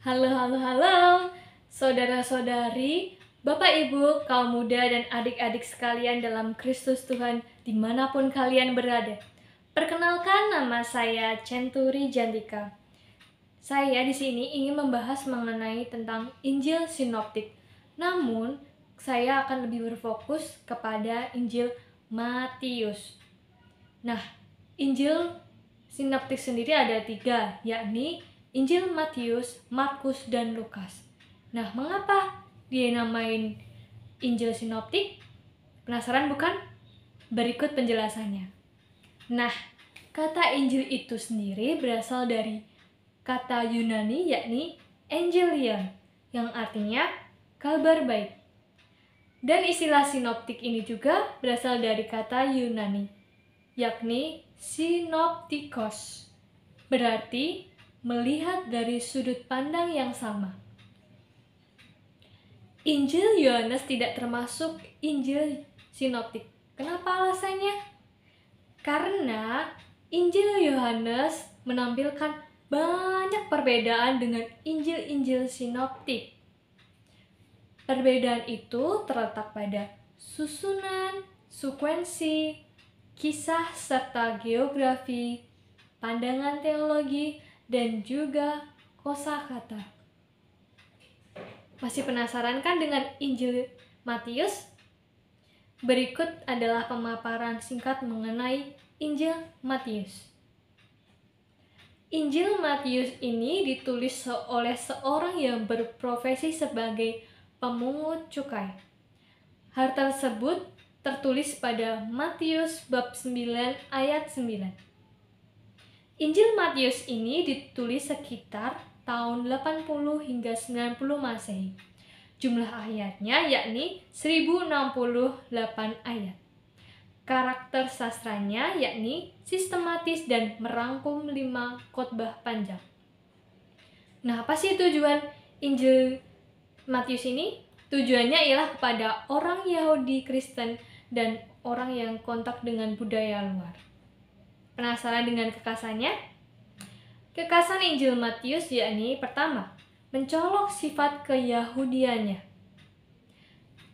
Halo, halo, halo, saudara-saudari, Bapak Ibu, kaum muda dan adik-adik sekalian dalam Kristus Tuhan dimanapun kalian berada. Perkenalkan, nama saya Centuri Jantika. Saya di sini ingin membahas mengenai tentang Injil Sinoptik. Namun, saya akan lebih berfokus kepada Injil Matius. Nah, Injil Sinoptik sendiri ada 3, yakni Injil Matius, Markus, dan Lukas. Nah, mengapa dia namain Injil Sinoptik? Penasaran bukan? Berikut penjelasannya. Nah, kata Injil itu sendiri berasal dari kata Yunani yakni Evangelion, yang artinya kabar baik. Dan istilah sinoptik ini juga berasal dari kata Yunani, yakni synoptikos, berarti melihat dari sudut pandang yang sama. Injil Yohanes tidak termasuk Injil Sinoptik. Kenapa alasannya? Karena Injil Yohanes menampilkan banyak perbedaan dengan Injil-Injil Sinoptik. Perbedaan itu terletak pada susunan, sekuensi, kisah serta geografi, pandangan teologi, dan juga kosakata. Masih penasaran kan dengan Injil Matius? Berikut adalah pemaparan singkat mengenai Injil Matius. Injil Matius ini ditulis oleh seorang yang berprofesi sebagai pemungut cukai. Hal tersebut tertulis pada Matius bab 9 ayat 9. Injil Matius ini ditulis sekitar tahun 80 hingga 90 Masehi. Jumlah ayatnya yakni 1068 ayat. Karakter sastranya yakni sistematis dan merangkum 5 khotbah panjang. Nah, apa sih tujuan Injil Matius ini? Tujuannya ialah kepada orang Yahudi Kristen dan orang yang kontak dengan budaya luar. Penasaran dengan kekasannya? Kekasan Injil Matius yakni pertama, mencolok sifat keyahudiannya.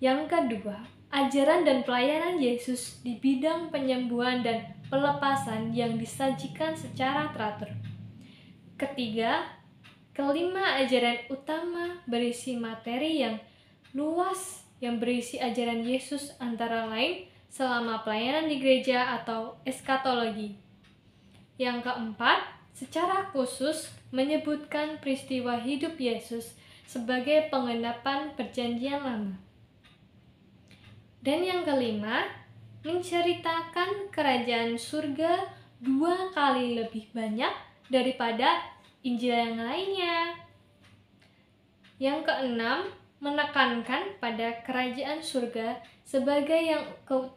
Yang kedua, ajaran dan pelayanan Yesus di bidang penyembuhan dan pelepasan yang disajikan secara teratur. Ketiga, kelima, ajaran utama berisi materi yang luas yang berisi ajaran Yesus antara lain selama pelayanan di gereja atau eskatologi. Yang keempat, secara khusus menyebutkan peristiwa hidup Yesus sebagai penggenapan perjanjian lama. Dan yang kelima, menceritakan kerajaan surga 2 kali lebih banyak daripada Injil yang lainnya. Yang keenam, menekankan pada kerajaan surga sebagai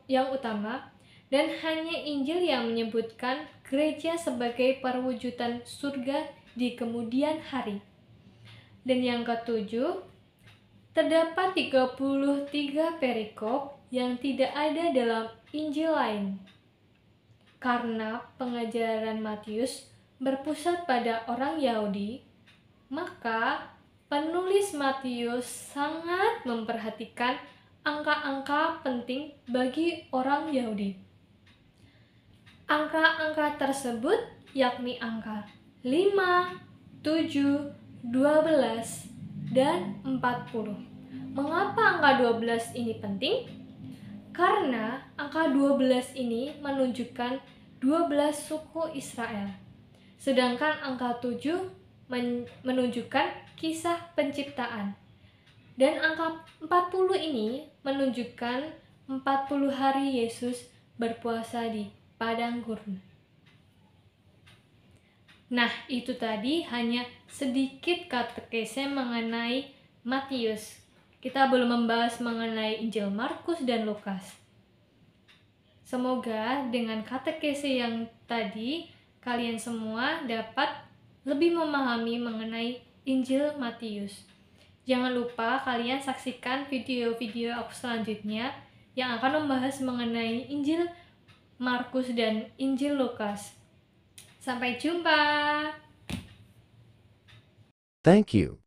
yang utama, dan hanya Injil yang menyebutkan gereja sebagai perwujudan surga di kemudian hari. Dan yang ketujuh, terdapat 33 perikop yang tidak ada dalam Injil lain. Karena pengajaran Matius berpusat pada orang Yahudi, maka penulis Matius sangat memperhatikan angka-angka penting bagi orang Yahudi. Angka-angka tersebut yakni angka 5, 7, 12, dan 40. Mengapa angka 12 ini penting? Karena angka 12 ini menunjukkan 12 suku Israel. Sedangkan angka 7 menunjukkan kisah penciptaan. Dan angka 40 ini menunjukkan 40 hari Yesus berpuasa di padang gurun. Nah, itu tadi hanya sedikit katekese mengenai Matius. Kita belum membahas mengenai Injil Markus dan Lukas. Semoga dengan katekese yang tadi, kalian semua dapat lebih memahami mengenai Injil Matius. Jangan lupa kalian saksikan video-video aku selanjutnya yang akan membahas mengenai Injil Markus dan Injil Lukas. Sampai jumpa. Thank you.